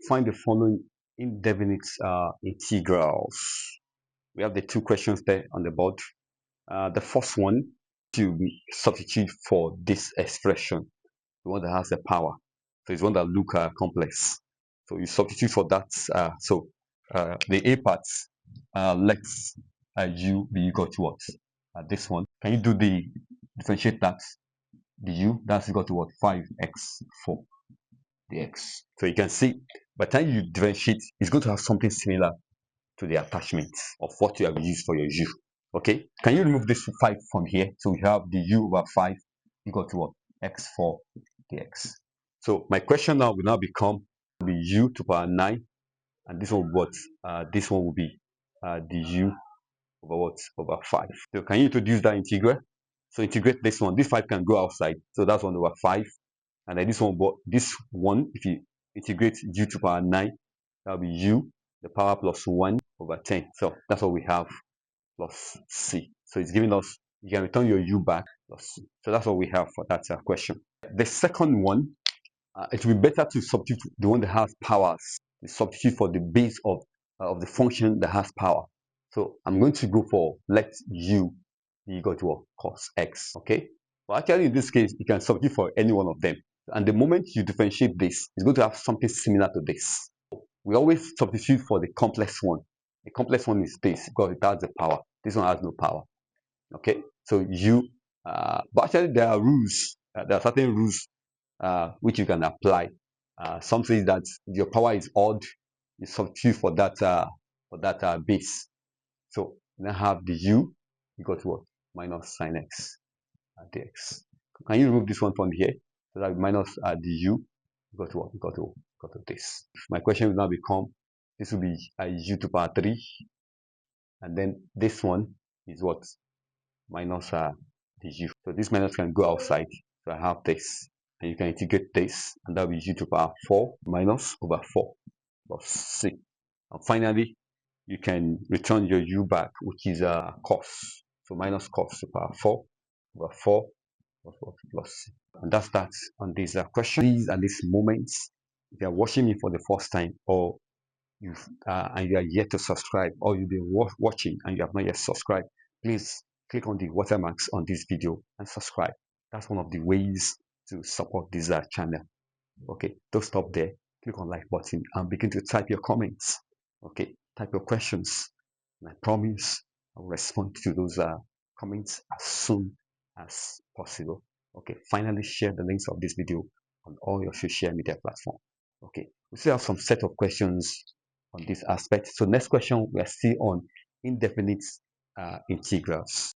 find the following indefinite integrals. We have the two questions there on the board. The first one, to substitute for this expression, the one that has the power. So it's one that look complex. So you substitute for that. The a part, let's u be equal to what? This one. Can you do the differentiate that? The u, that's equal to what? 5x4 dx. So you can see by the time you differentiate, it's going to have something similar to the attachment of what you have used for your u. Okay, can you remove this 5 from here? So we have the u over 5 equal to what? X4 dx. So my question now will now become the u to power 9, and this one will what? This one will be the u over what? Over 5. So can you introduce that integral? So integrate this one. This 5 can go outside, so that's 1 over 5. And then this one, if you integrate u to power 9, that will be u, the power plus 1 over 10. So that's what we have, plus c. So it's giving us, you can return your u back plus c. So that's what we have for that question. The second one, it will be better to substitute the one that has powers. Substitute for the base of the function that has power. So I'm going to go for let u be equal to what? Cos x. Okay. Well, actually, in this case, you can substitute for any one of them. And the moment you differentiate this, it's going to have something similar to this. We always substitute for the complex one. The complex one is this because it has the power. This one has no power. Okay, so but actually there are rules. There are certain rules which you can apply. Some say that if your power is odd, you substitute for that base. So now have the u equal to what? Minus sine x dx. Can you remove this one from here? So that minus the u equal to what? Equal to this. My question will now become, this will be u to power 3, and then this one is what? Minus the u. So this minus can go outside. So I have this, and you can integrate this, and that will be u to power 4 minus over 4 plus c. And finally, you can return your u back, which is cos. So minus cos to power 4 over 4 plus c. And that's that on this question. These are these moments. If you are watching me for the first time, or and you are yet to subscribe, or you've been watching and you have not yet subscribed, please click on the watermarks on this video and subscribe. That's one of the ways to support this channel. Okay, don't stop there. Click on like button and begin to type your comments. Okay, type your questions, and I promise I'll respond to those comments as soon as possible. Okay, finally share the links of this video on all your social media platforms. Okay, we still have some set of questions on this aspect. So next question, we are still on indefinite integrals.